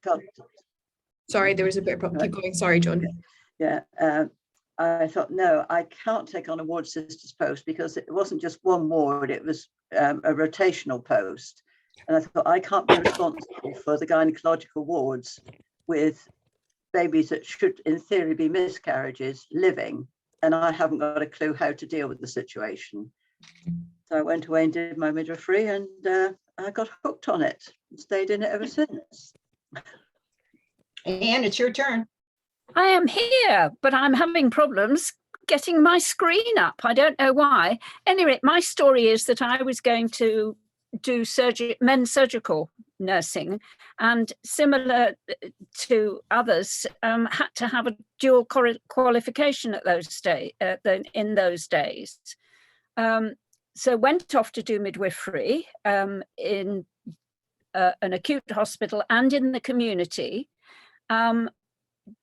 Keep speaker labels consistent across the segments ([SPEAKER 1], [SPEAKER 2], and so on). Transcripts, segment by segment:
[SPEAKER 1] felt,
[SPEAKER 2] Sorry, there was a bit of problem. Keep going. Sorry, John.
[SPEAKER 1] yeah, I thought, no, I can't take on a ward sister's post because it wasn't just one ward, it was a rotational post. And I thought, I can't be responsible for the gynecological wards with babies that should, in theory, be miscarriages living, and I haven't got a clue how to deal with the situation. So I went away and did my midwifery, and I got hooked on it and stayed in it ever since.
[SPEAKER 3] And it's your turn.
[SPEAKER 4] I am here, but I'm having problems getting my screen up. I don't know why. Anyway, my story is that I was going to do men's surgical nursing, and similar to others, had to have a dual qualification at in those days. So went off to do midwifery in an acute hospital and in the community.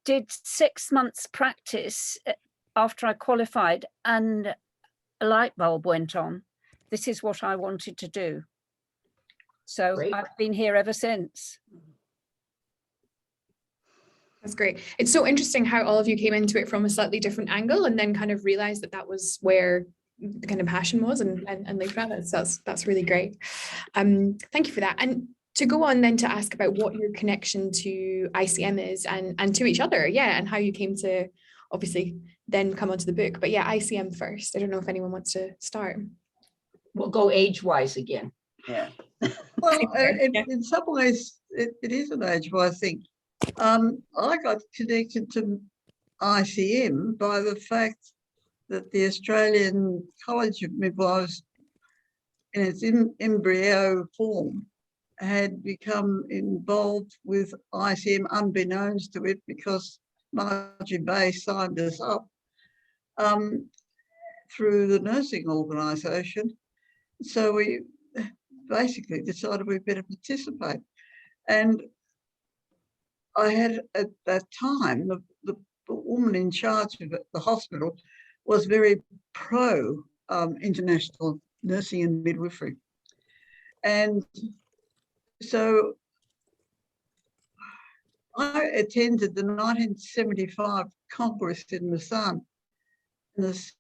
[SPEAKER 4] Did 6 months practice after I qualified, and a light bulb went on. This is what I wanted to do. So
[SPEAKER 3] Great.
[SPEAKER 4] I've been here ever since.
[SPEAKER 2] That's great. It's so interesting how all of you came into it from a slightly different angle and then kind of realized that that was where the kind of passion was and lived around it. So that's really great. Thank you for that. And to go on then to ask about what your connection to ICM is and to each other, yeah, and how you came to obviously then come onto the book. But yeah, ICM first. I don't know if anyone wants to start.
[SPEAKER 3] We'll go age-wise again.
[SPEAKER 1] Yeah.
[SPEAKER 5] Well, in some ways, it is an age-wise thing. I got connected to ICM by the fact that the Australian College of Midwives, in its embryo form, had become involved with ICM unbeknownst to it, because Margie Bay signed us up through the nursing organisation. So we basically decided we better participate. And I had at that time, the woman in charge of the hospital was very pro international nursing and midwifery. And so I attended the 1975 Congress in Lausanne. And as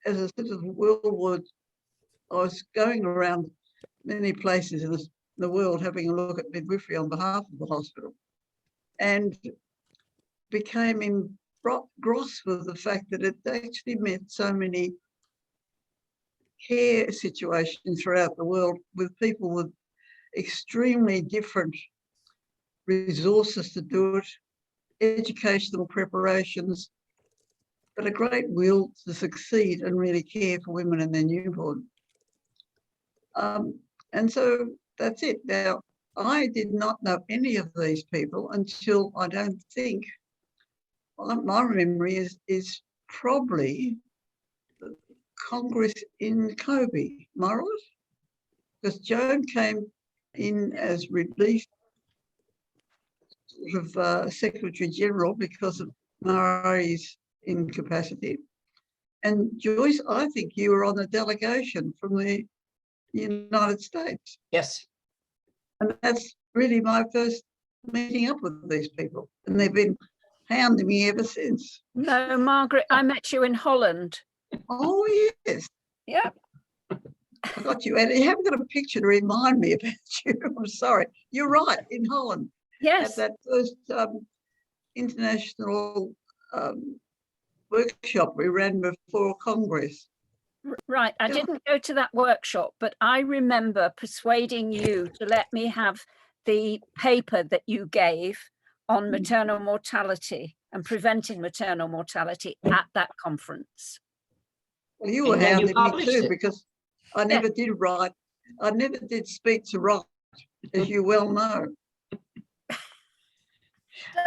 [SPEAKER 5] a sort of whirlwind, I was going around many places in the world having a look at midwifery on behalf of the hospital, and became engrossed with the fact that it actually met so many care situations throughout the world with people with extremely different resources to do it, educational preparations, but a great will to succeed and really care for women and their newborn. And so that's it. Now, I did not know any of these people until, I don't think, my memory is probably the Congress in Kobe. Am I right? Because Joan came in as relief sort of Secretary General because of Murray's incapacity. And Joyce, I think you were on a delegation from the United States.
[SPEAKER 3] Yes.
[SPEAKER 5] And that's really my first meeting up with these people. And they've been hounding me ever since.
[SPEAKER 4] No, Margaret, I met you in Holland.
[SPEAKER 5] Oh, yes.
[SPEAKER 4] Yep.
[SPEAKER 5] I got you. And you haven't got a picture to remind me about you. I'm sorry. You're right, in Holland.
[SPEAKER 4] Yes.
[SPEAKER 5] At that first international workshop we ran before Congress.
[SPEAKER 4] Right. I didn't go to that workshop, but I remember persuading you to let me have the paper that you gave on maternal mortality and preventing maternal mortality at that conference.
[SPEAKER 5] Well, you were hounding me too, because I never did write. I never did speak to write, as you well know.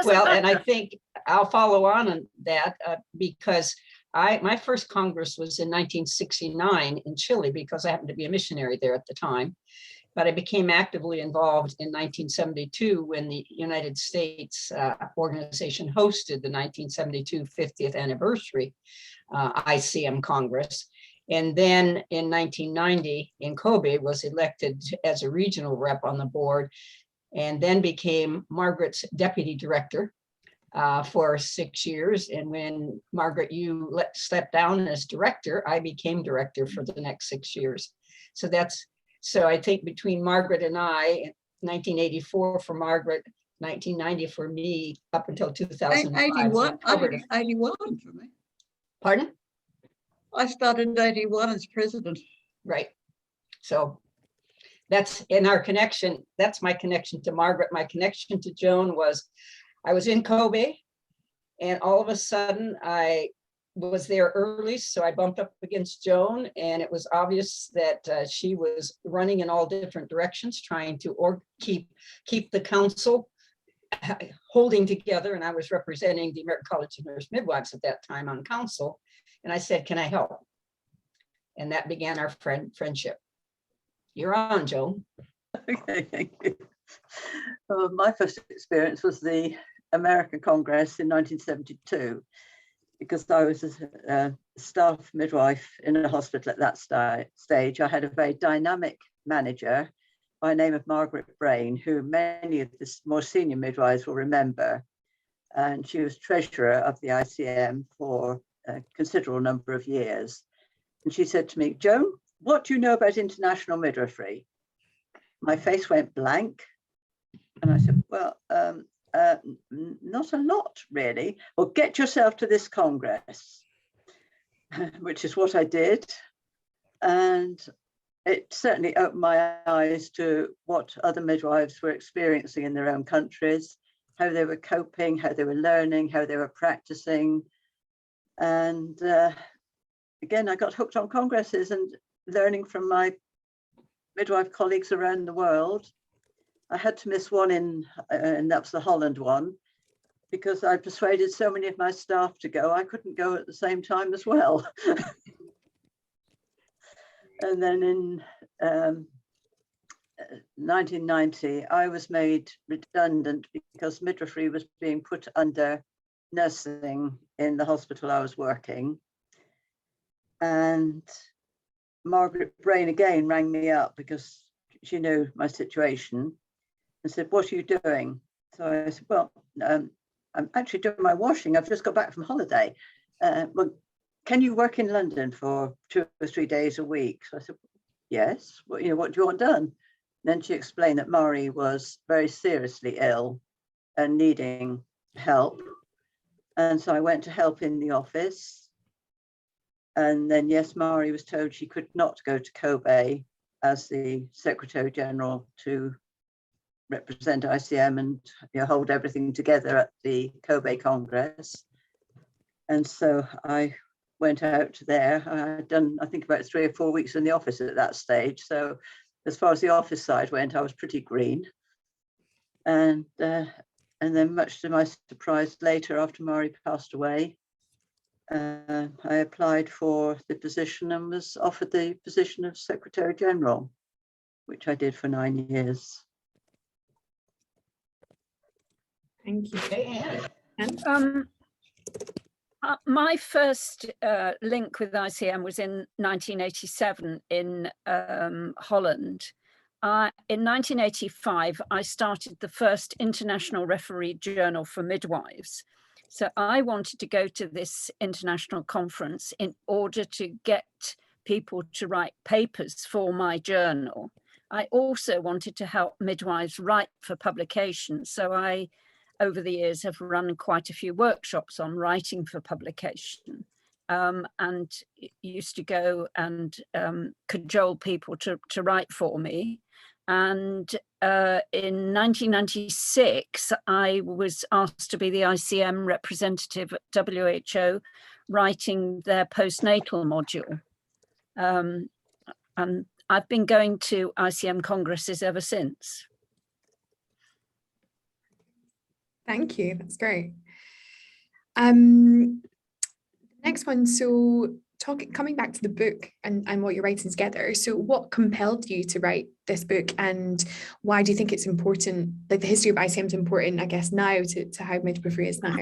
[SPEAKER 3] Well, and I think I'll follow on that because my first Congress was in 1969 in Chile, because I happened to be a missionary there at the time. But I became actively involved in 1972 when the United States organization hosted the 1972 50th anniversary ICM Congress. And then in 1990 in Kobe was elected as a regional rep on the board. and then became Margaret's deputy director for 6 years. And when Margaret, you stepped down as director, I became director for the next 6 years. So I think between Margaret and I, 1984 for Margaret, 1990 for me, up until 2005.
[SPEAKER 5] 81 for me.
[SPEAKER 3] Pardon?
[SPEAKER 5] I started in 81 as president.
[SPEAKER 3] Right. So that's in our connection. That's my connection to Margaret. My connection to Joan was, I was in Kobe, and all of a sudden I was there early, so I bumped up against Joan, and it was obvious that she was running in all different directions, trying to keep the council holding together, and I was representing the American College of Nurse Midwives at that time on council, and I said, "Can I help?" And that began our friendship. You're on, Joan.
[SPEAKER 1] Okay, thank you. Well, my first experience was the American Congress in 1972, because I was a staff midwife in a hospital at that stage. I had a very dynamic manager by the name of Margaret Brain, who many of the more senior midwives will remember. And she was treasurer of the ICM for a considerable number of years. And she said to me, "Joan, what do you know about international midwifery?" My face went blank. And I said, "Well, not a lot, really." "Well, get yourself to this Congress," which is what I did. And it certainly opened my eyes to what other midwives were experiencing in their own countries, how they were coping, how they were learning, how they were practicing. And again, I got hooked on congresses and learning from my midwife colleagues around the world. I had to miss one and that was the Holland one, because I persuaded so many of my staff to go, I couldn't go at the same time as well. And then in 1990, I was made redundant because midwifery was being put under nursing in the hospital I was working. And Margaret Brain again rang me up because she knew my situation and said, "What are you doing?" So I said, "Well, I'm actually doing my washing. I've just got back from holiday. Well, can you work in London for 2 or 3 days a week?" So I said, "Yes. Well, what do you want done?" Then she explained that Mari was very seriously ill and needing help. And so I went to help in the office. And then, yes, Mari was told she could not go to Kobe as the Secretary General to represent ICM and hold everything together at the Kobe Congress. And so I went out there. I'd done, I think, about 3 or 4 weeks in the office at that stage. So as far as the office side went, I was pretty green. And then, much to my surprise, later, after Mari passed away, I applied for the position and was offered the position of Secretary General, which I did for 9 years.
[SPEAKER 2] Thank you.
[SPEAKER 4] My first link with ICM was in 1987 in Holland. In 1985, I started the first international referee journal for midwives. So I wanted to go to this international conference in order to get people to write papers for my journal. I also wanted to help midwives write for publication. So I, over the years, have run quite a few workshops on writing for publication, and used to go and cajole people to write for me. And in 1996, I was asked to be the ICM representative at WHO, writing their postnatal module. And I've been going to ICM congresses ever since.
[SPEAKER 2] Thank you. That's great. Next one. So coming back to the book and what you're writing together. So what compelled you to write this book, and why do you think it's important, like the history of ICM is important, I guess, now to how midwifery is now?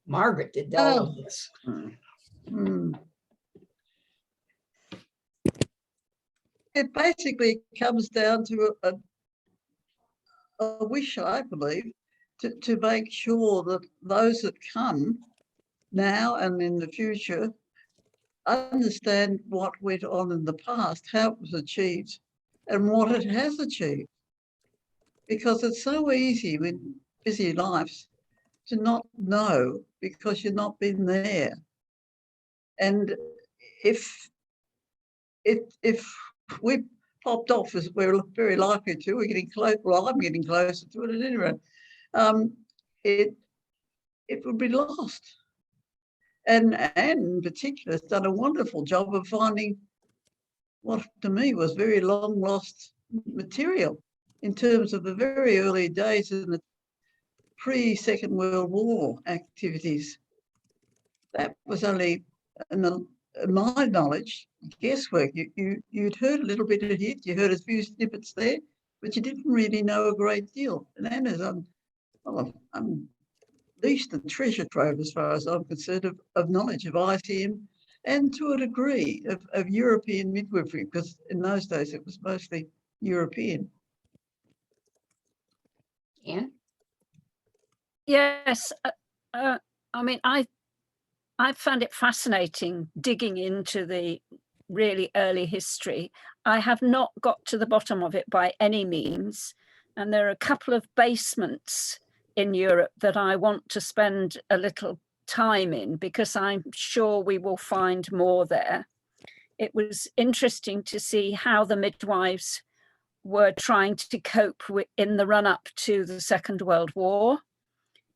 [SPEAKER 3] Margaret did all of this.
[SPEAKER 5] It basically comes down to a wish, I believe, to make sure that those that come now and in the future understand what went on in the past, how it was achieved, and what it has achieved. Because it's so easy in busy lives to not know because you've not been there. And if we popped off, as we're very likely to, we're getting close. Well, I'm getting closer to it at any rate. It would be lost. And in particular, has done a wonderful job of finding what to me was very long lost material in terms of the very early days in the pre-Second World War activities. That was only, in my knowledge, guesswork. You'd heard a little bit of it, you heard a few snippets there, but you didn't really know a great deal. And Anna's unleashed a treasure trove, as far as I'm concerned, of knowledge of ICM and to a degree of European midwifery, because in those days it was mostly European.
[SPEAKER 3] Anne?
[SPEAKER 4] Yes, I mean, I found it fascinating digging into the really early history. I have not got to the bottom of it by any means, and there are a couple of basements in Europe that I want to spend a little time in, because I'm sure we will find more there. It was interesting to see how the midwives were trying to cope in the run-up to the Second World War,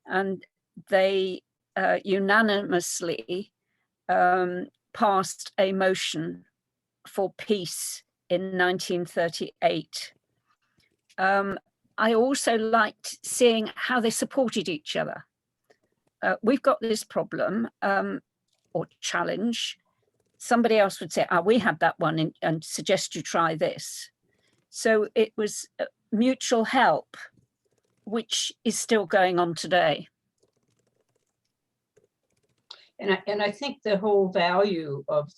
[SPEAKER 4] and they unanimously passed a motion for peace in 1938. I also liked seeing how they supported each other. We've got this problem or challenge. Somebody else would say, we had that one and suggest you try this. So it was mutual help, which is still going on today.
[SPEAKER 3] And I think the whole value of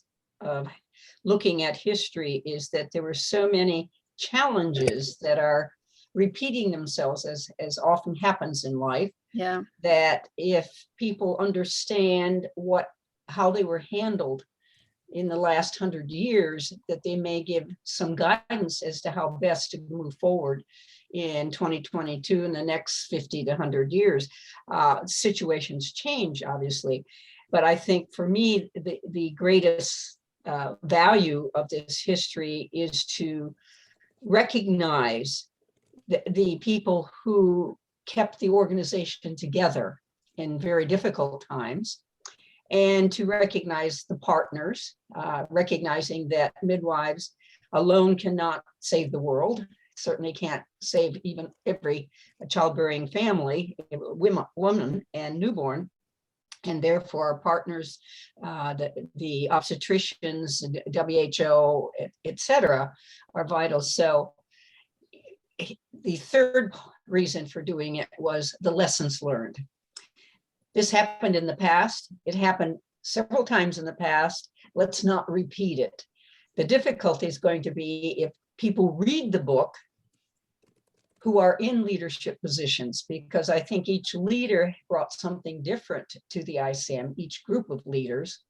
[SPEAKER 3] looking at history is that there were so many challenges that are repeating themselves, as often happens in life.
[SPEAKER 4] Yeah.
[SPEAKER 3] That if people understand how they were handled in the last 100 years, that they may give some guidance as to how best to move forward in 2022 and the next 50 to 100 years. Situations change, obviously, but I think for me, the greatest value of this history is to recognize the people who kept the organization together in very difficult times, and to recognize the partners, recognizing that midwives alone cannot save the world, certainly can't save even every childbearing family, woman and newborn, and therefore our partners, the obstetricians, WHO, etc., are vital. So the third reason for doing it was the lessons learned. This happened in the past. It happened several times in the past. Let's not repeat it. The difficulty is going to be if people read the book who are in leadership positions, because I think each leader brought something different to the ICM, each group of leaders.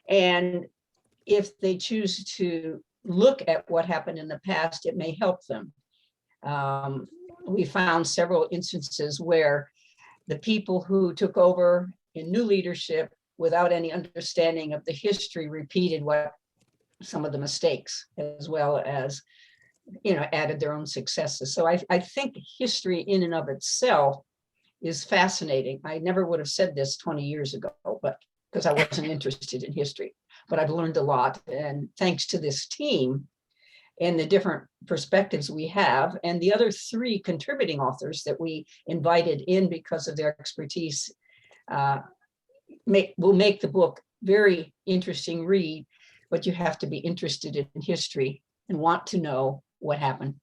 [SPEAKER 3] And if they choose to look at what happened in the past, it may help them. We found several instances where the people who took over in new leadership without any understanding of the history repeated some of the mistakes, as well as, added their own successes. So I think history in and of itself is fascinating. I never would have said this 20 years ago, but because I wasn't interested in history, but I've learned a lot. And thanks to this team and the different perspectives we have, and the other 3 contributing authors that we invited in because of their expertise, will make the book very interesting read, but you have to be interested in history and want to know what happened.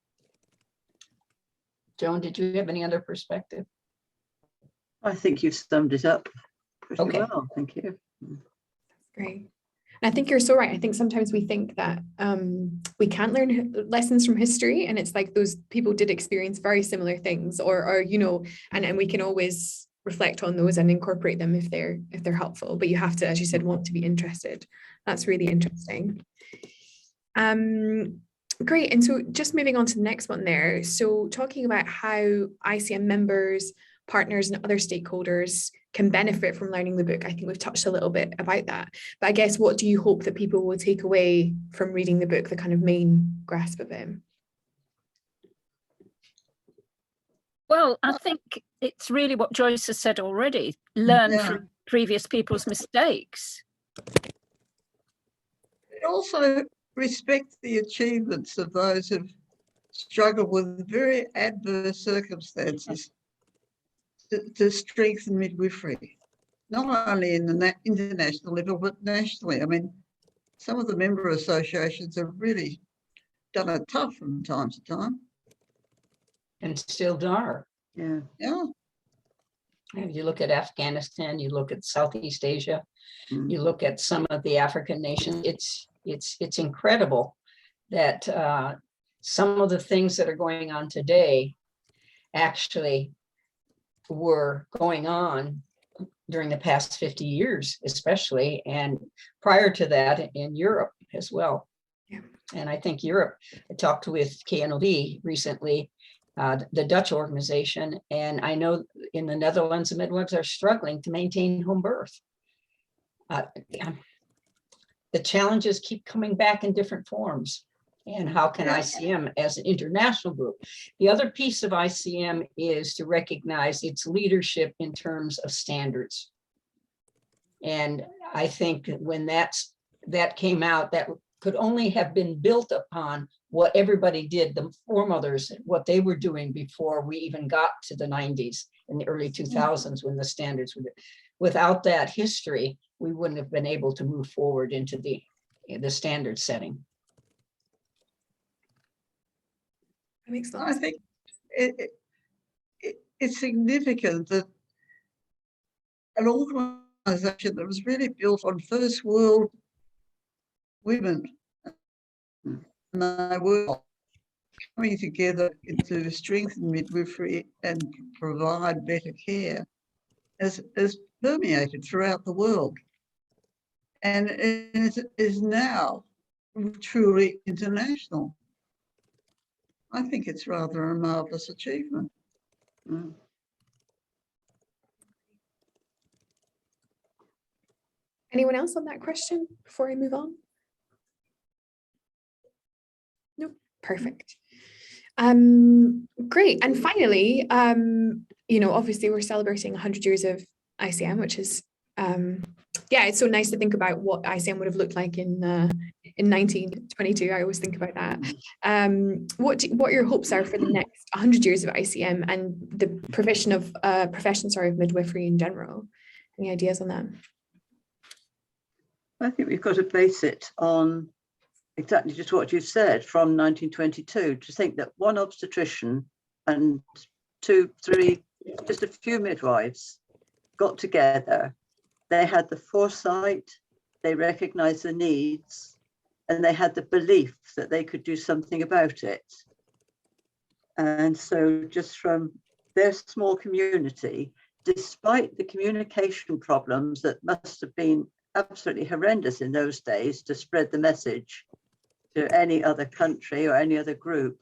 [SPEAKER 3] Joan, did you have any other perspective?
[SPEAKER 1] I think you've summed it up pretty
[SPEAKER 3] Okay.
[SPEAKER 1] well. Thank you.
[SPEAKER 2] Great. I think you're so right. I think sometimes we think that we can't learn lessons from history, and it's like those people did experience very similar things, or you know, and we can always reflect on those and incorporate them if they're helpful. But you have to, as you said, want to be interested. That's really interesting. Great. And so just moving on to the next one there. So talking about how ICM members, partners, and other stakeholders can benefit from learning the book. I think we've touched a little bit about that. But I guess, what do you hope that people will take away from reading the book, the kind of main grasp of it?
[SPEAKER 4] Well, I think it's really what Joyce has said already. Learn from previous people's mistakes.
[SPEAKER 5] Also respect the achievements of those who've struggled with very adverse circumstances to strengthen midwifery, not only in the international level, but nationally. I mean, some of the member associations have really done it tough from time to time.
[SPEAKER 3] And still are.
[SPEAKER 5] Yeah.
[SPEAKER 3] You look at Afghanistan, you look at Southeast Asia, you look at some of the African nations. It's incredible that some of the things that are going on today actually were going on during the past 50 years, especially, and prior to that in Europe as well.
[SPEAKER 2] Yeah.
[SPEAKER 3] And I think Europe, I talked with KNOV recently, the Dutch organization, and I know in the Netherlands, the midwives are struggling to maintain home birth. The challenges keep coming back in different forms. And how can ICM, as an international group? The other piece of ICM is to recognize its leadership in terms of standards. And I think when that came out, that could only have been built upon what everybody did, the foremothers, what they were doing before we even got to the 90s and the early 2000s when the standards were. Without that history, we wouldn't have been able to move forward into the standard setting.
[SPEAKER 2] That makes sense.
[SPEAKER 5] I think it's significant that an organisation that was really built on first world women, and they were coming together to strengthen midwifery and provide better care, has permeated throughout the world, and it is now truly international. I think it's rather a marvellous achievement.
[SPEAKER 2] Anyone else on that question before I move on? No, perfect. Great. And finally, you know, obviously we're celebrating 100 years of ICM, which is, yeah, it's so nice to think about what ICM would have looked like in 1922. I always think about that. What your hopes are for the next 100 years of ICM and the profession of midwifery in general? Any ideas on that?
[SPEAKER 1] I think we've got to base it on exactly just what you said from 1922, to think that one obstetrician and 2, 3, just a few midwives got together. They had the foresight, they recognized the needs, and they had the belief that they could do something about it. And so just from their small community, despite the communication problems that must have been absolutely horrendous in those days to spread the message to any other country or any other group,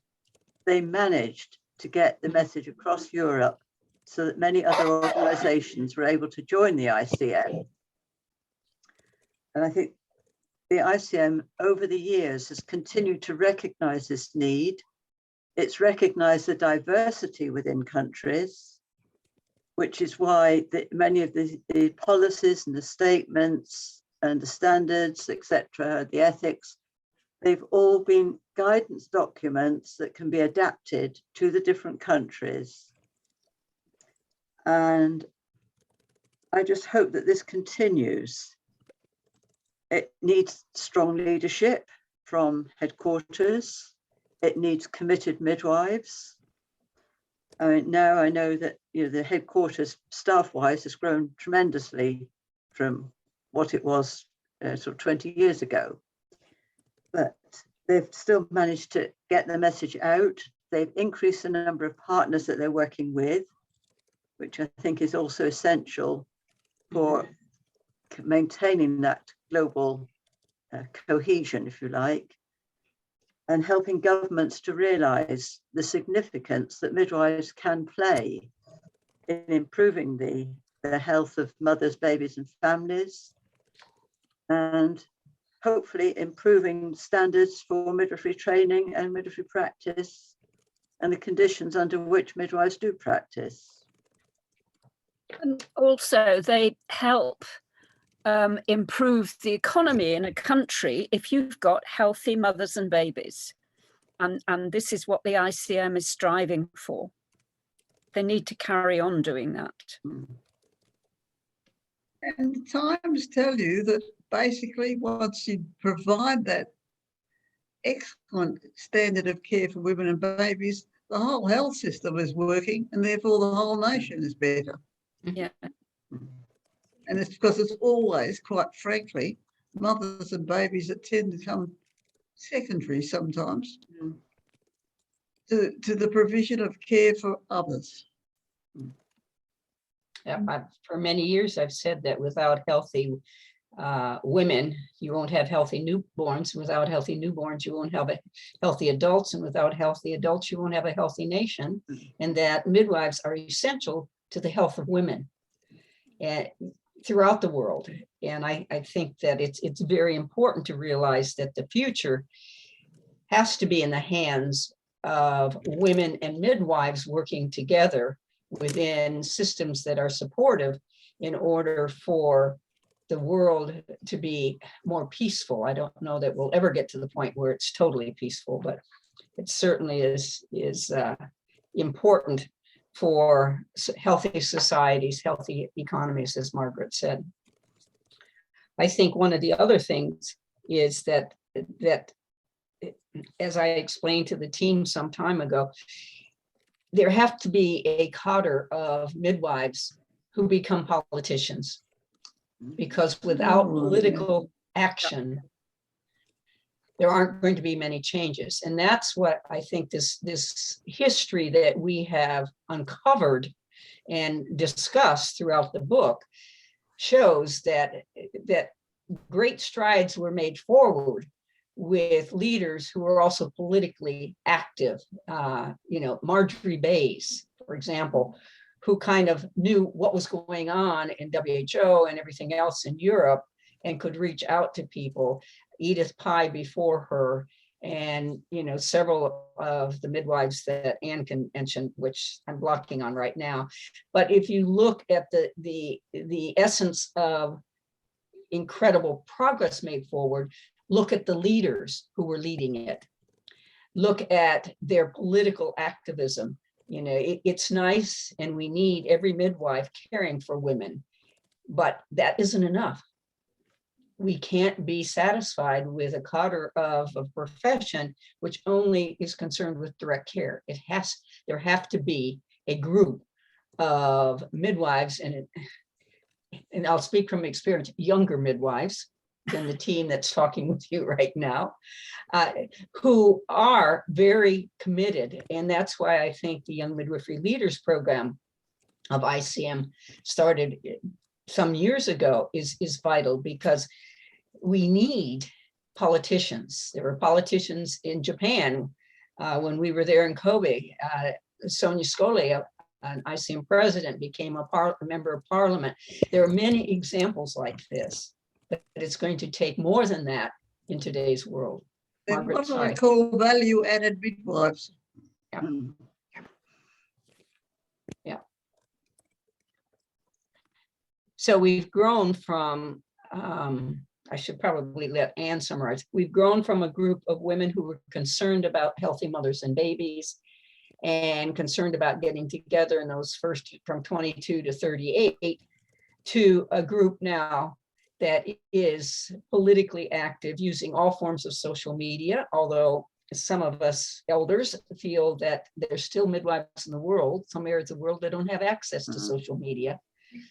[SPEAKER 1] they managed to get the message across Europe so that many other organizations were able to join the ICM. And I think the ICM over the years has continued to recognize this need. It's recognized the diversity within countries, which is why many of the policies and the statements and the standards, etc., the ethics, they've all been guidance documents that can be adapted to the different countries. And I just hope that this continues. It needs strong leadership from headquarters. It needs committed midwives. Now I know that the headquarters staff-wise has grown tremendously from what it was sort of 20 years ago. But they've still managed to get the message out. They've increased the number of partners that they're working with, which I think is also essential for maintaining that global cohesion, if you like, and helping governments to realise the significance that midwives can play in improving the health of mothers, babies and families, and hopefully improving standards for midwifery training and midwifery practice and the conditions under which midwives do practice.
[SPEAKER 4] And also they help improve the economy in a country if you've got healthy mothers and babies. And this is what the ICM is striving for. They need to carry on doing that.
[SPEAKER 5] And the Times tell you that basically once you provide that excellent standard of care for women and babies, the whole health system is working and therefore the whole nation is better.
[SPEAKER 4] Yeah.
[SPEAKER 5] And it's because it's always, quite frankly, mothers and babies that tend to come secondary sometimes to the provision of care for others.
[SPEAKER 3] Yeah, for many years, I've said that without healthy women, you won't have healthy newborns. Without healthy newborns, you won't have healthy adults. And without healthy adults, you won't have a healthy nation. And that midwives are essential to the health of women throughout the world. And I think that it's very important to realize that the future has to be in the hands of women and midwives working together within systems that are supportive in order for the world to be more peaceful. I don't know that we'll ever get to the point where it's totally peaceful, but it certainly is important for healthy societies, healthy economies, as Margaret said. I think one of the other things is that as I explained to the team some time ago, there have to be a cadre of midwives who become politicians, because without political action, there aren't going to be many changes. And that's what I think this history that we have uncovered and discussed throughout the book shows that great strides were made forward with leaders who are also politically active. Marjorie Bays, for example, who kind of knew what was going on in WHO and everything else in Europe and could reach out to people. Edith Pye before her, and several of the midwives that Anne can mention, which I'm blocking on right now. But if you look at the essence of incredible progress made forward, look at the leaders who were leading it. Look at their political activism. It's nice, and we need every midwife caring for women, but that isn't enough. We can't be satisfied with a cadre of a profession which only is concerned with direct care. There have to be a group of midwives, and I'll speak from experience, younger midwives than the team that's talking with you right now, who are very committed. And that's why I think the Young Midwifery Leaders Program of ICM started some years ago is vital, because we need politicians. There were politicians in Japan when we were there in Kobe. Sonia Scully, an ICM president, became a member of parliament. There are many examples like this, but it's going to take more than that in today's world.
[SPEAKER 5] Then what do I call value-added midwives?
[SPEAKER 3] Yeah. So we've grown from, I should probably let Anne summarize. We've grown from a group of women who were concerned about healthy mothers and babies and concerned about getting together in those first from 22 to 38, to a group now that is politically active, using all forms of social media, although some of us elders feel that there's still midwives in the world, some areas of the world that don't have access to social media.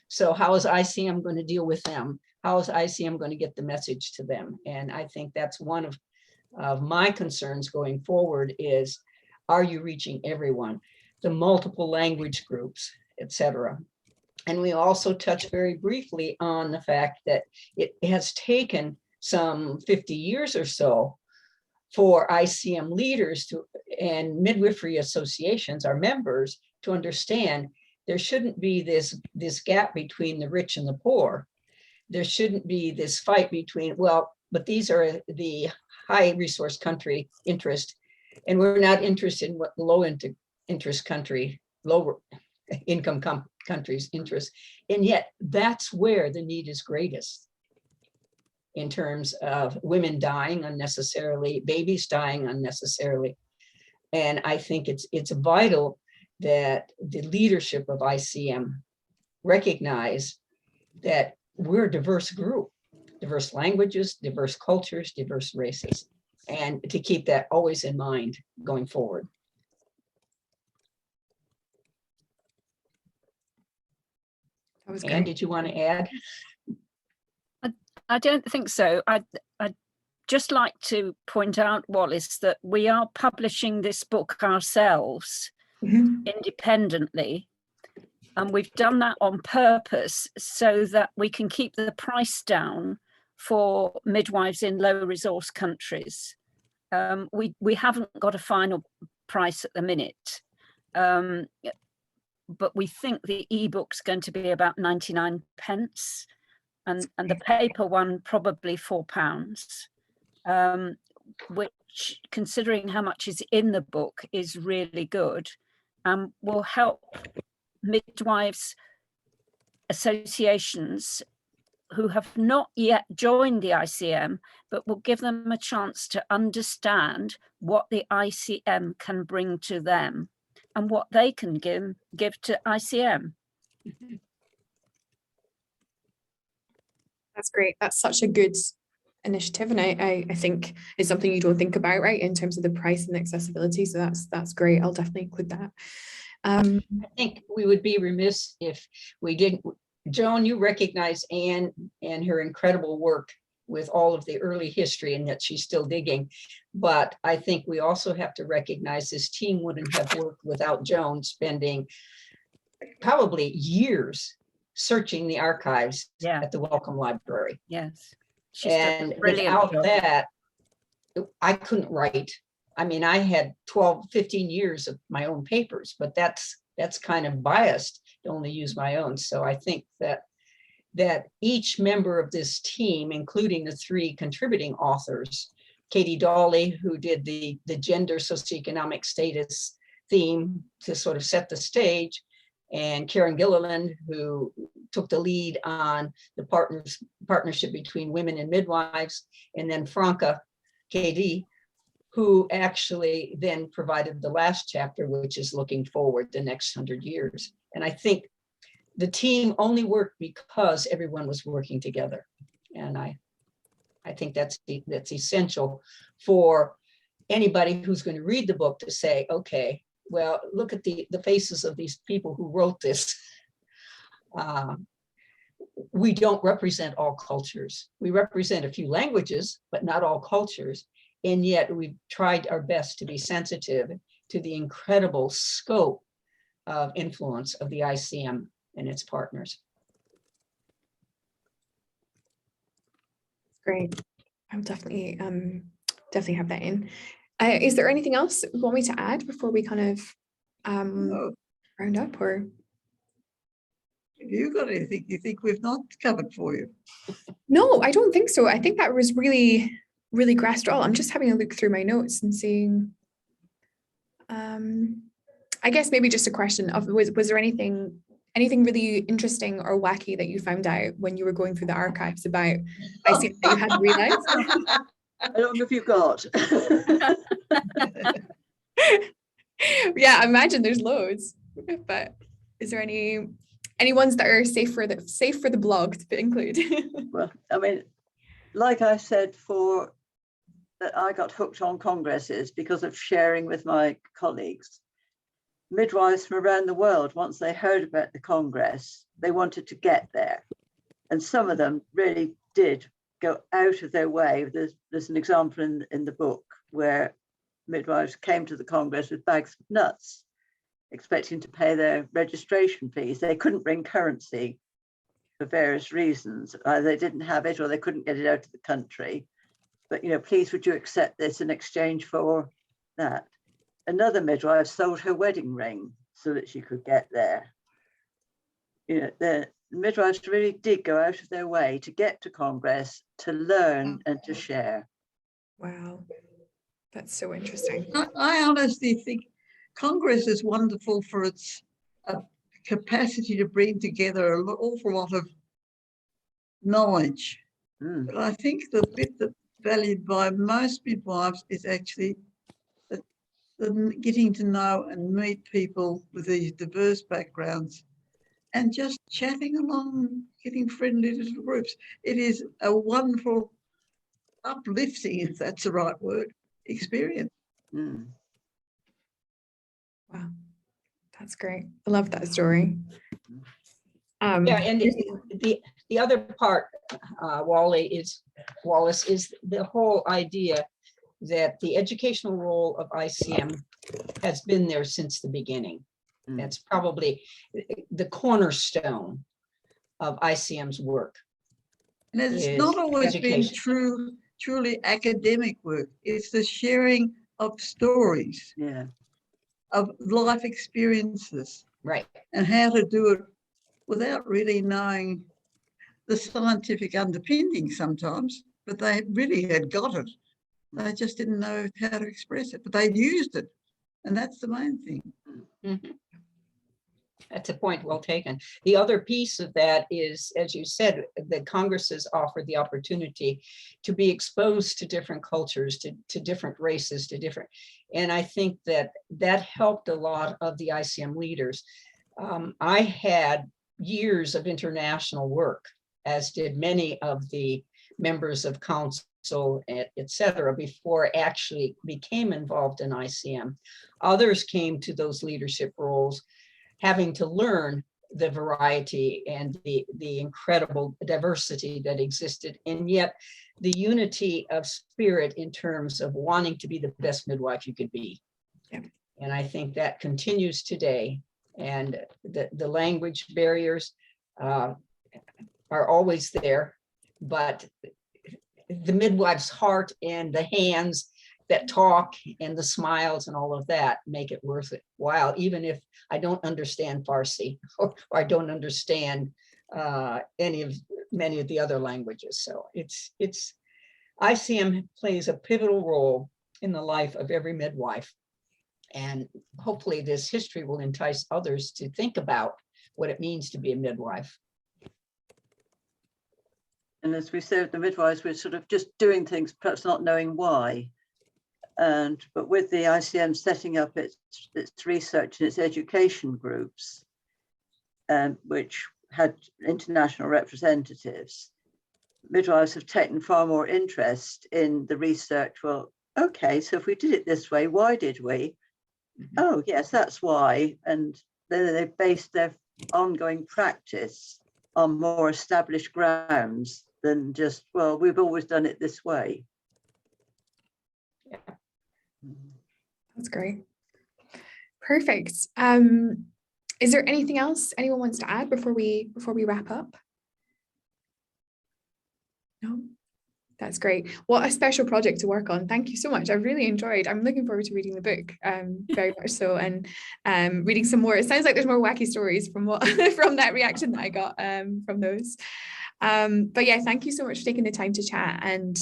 [SPEAKER 3] So how is ICM going to deal with them? How is ICM going to get the message to them? And I think that's one of my concerns going forward is, are you reaching everyone? The multiple language groups, etc. And we also touched very briefly on the fact that it has taken some 50 years or so for ICM leaders and midwifery associations, our members, to understand there shouldn't be this gap between the rich and the poor. There shouldn't be this fight between, well, but these are the high resource country interest, and we're not interested in what low interest country, lower income countries' interest. And yet that's where the need is greatest in terms of women dying unnecessarily, babies dying unnecessarily. And I think it's vital that the leadership of ICM recognize that we're a diverse group, diverse languages, diverse cultures, diverse races, and to keep that always in mind going forward.
[SPEAKER 2] That was
[SPEAKER 3] Anne,
[SPEAKER 2] great.
[SPEAKER 3] did you want to add?
[SPEAKER 4] I don't think so. I'd just like to point out, Wallace, that we are publishing this book ourselves independently. And we've done that on purpose so that we can keep the price down for midwives in low resource countries. We haven't got a final price at the minute, but we think the ebook's going to be about 99 pence. And the paper one probably £4, which, considering how much is in the book, is really good and will help midwives associations who have not yet joined the ICM, but will give them a chance to understand what the ICM can bring to them and what they can give to ICM.
[SPEAKER 2] That's great. That's such a good initiative, and I think it's something you don't think about, right, in terms of the price and accessibility. So that's great. I'll definitely include that.
[SPEAKER 3] I think we would be remiss if we didn't. Joan, you recognize Anne and her incredible work with all of the early history, and that she's still digging. But I think we also have to recognize this team wouldn't have worked without Joan spending probably years searching the archives at the Wellcome Library.
[SPEAKER 4] Yes.
[SPEAKER 3] And without that, I couldn't write. I mean, I had 12, 15 years of my own papers, but that's kind of biased to only use my own. So I think that each member of this team, including the 3 contributing authors, Katie Dawley, who did the gender socioeconomic status theme to sort of set the stage, and Karen Gilliland, who took the lead on the partnership between women and midwives, and then Franca KD, who actually then provided the last chapter, which is looking forward the next 100 years. And I think the team only worked because everyone was working together. And I think that's essential for anybody who's going to read the book to say, okay, well, look at the faces of these people who wrote this. We don't represent all cultures. We represent a few languages, but not all cultures. And yet we've tried our best to be sensitive to the incredible scope of influence of the ICM and its partners.
[SPEAKER 2] Great. I'll definitely have that in. Is there anything else you want me to add before we kind of round up? Or
[SPEAKER 5] have you got anything you think we've not covered for you?
[SPEAKER 2] No, I don't think so. I think that was really grasped all. I'm just having a look through my notes and seeing. I guess maybe just a question of was there anything really interesting or wacky that you found out when you were going through the archives about ICM that you hadn't realized?
[SPEAKER 1] I don't know if you've got.
[SPEAKER 2] Yeah, I imagine there's loads. But is there any ones that are safe for the blog to include?
[SPEAKER 1] Well, I mean, like I said, that I got hooked on congresses because of sharing with my colleagues. midwives from around the world, once they heard about the Congress, they wanted to get there. And some of them really did go out of their way. There's an example in the book where midwives came to the Congress with bags of nuts, expecting to pay their registration fees. They couldn't bring currency for various reasons. They didn't have it, or they couldn't get it out of the country. But, you know, please, would you accept this in exchange for that? Another midwife sold her wedding ring so that she could get there. You know, the midwives really did go out of their way to get to Congress, to learn and to share.
[SPEAKER 2] Wow, that's so interesting.
[SPEAKER 5] I honestly think Congress is wonderful for its capacity to bring together an awful lot of knowledge. But I think the bit that's valued by most midwives is actually the getting to know and meet people with these diverse backgrounds and just chatting along, getting friendly little groups. It is a wonderful, uplifting, if that's the right word, experience.
[SPEAKER 2] Wow, that's great. I love that story.
[SPEAKER 3] Yeah, and the other part, Wallace, is the whole idea that the educational role of ICM has been there since the beginning. That's probably the cornerstone of ICM's work.
[SPEAKER 5] And it's not always been truly academic work. It's the sharing of stories, of life experiences,
[SPEAKER 3] right,
[SPEAKER 5] and how to do it without really knowing the scientific underpinning sometimes, but they really had got it. They just didn't know how to express it, but they used it. And that's the main thing.
[SPEAKER 3] Mm-hmm. That's a point well taken. The other piece of that is, as you said, that Congresses offer the opportunity to be exposed to different cultures, to different races, and I think that helped a lot of the ICM leaders. I had years of international work, as did many of the members of council, et cetera, before I actually became involved in ICM. Others came to those leadership roles having to learn the variety and the incredible diversity that existed, and yet the unity of spirit in terms of wanting to be the best midwife you could be. Yeah. And I think that continues today. And the language barriers are always there, but the midwife's heart and the hands that talk and the smiles and all of that make it worthwhile, even if I don't understand Farsi or I don't understand many of the other languages. So it's ICM plays a pivotal role in the life of every midwife. And hopefully this history will entice others to think about what it means to be a midwife.
[SPEAKER 1] And as we said, the midwives were sort of just doing things, perhaps not knowing why. But with the ICM setting up its research and its education groups, which had international representatives, midwives have taken far more interest in the research. Well, okay, so if we did it this way, why did we? Oh, yes, that's why. And then they based their ongoing practice on more established grounds than just, well, we've always done it this way.
[SPEAKER 3] Yeah.
[SPEAKER 2] That's great. Perfect. Is there anything else anyone wants to add before we wrap up? No? That's great. What a special project to work on. Thank you so much. I really enjoyed. I'm looking forward to reading the book, very much so, and reading some more. It sounds like there's more wacky stories from from that reaction that I got from those. But yeah, thank you so much for taking the time to chat. And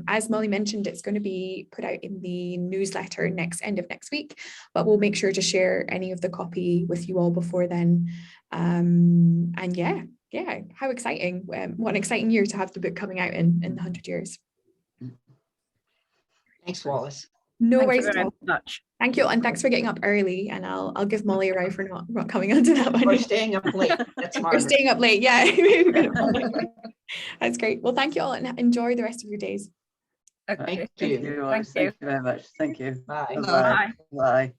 [SPEAKER 2] as Molly mentioned, it's going to be put out in the newsletter end of next week, but we'll make sure to share any of the copy with you all before then. And yeah, how exciting. What an exciting year to have the book coming out in the 100 years.
[SPEAKER 3] Thanks, Wallace.
[SPEAKER 2] No worries
[SPEAKER 4] Thank you
[SPEAKER 2] at all.
[SPEAKER 4] very much.
[SPEAKER 2] Thank you, and thanks for getting up early. And I'll give Molly a row for not coming onto that one.
[SPEAKER 3] Or staying up late. That's
[SPEAKER 2] Or
[SPEAKER 3] Margaret.
[SPEAKER 2] staying up late, yeah. That's great. Well, thank you all, and enjoy the rest of your days.
[SPEAKER 4] Okay.
[SPEAKER 3] Thank you.
[SPEAKER 1] Thank you very much. Thank you.
[SPEAKER 3] Bye.
[SPEAKER 1] Bye. Bye.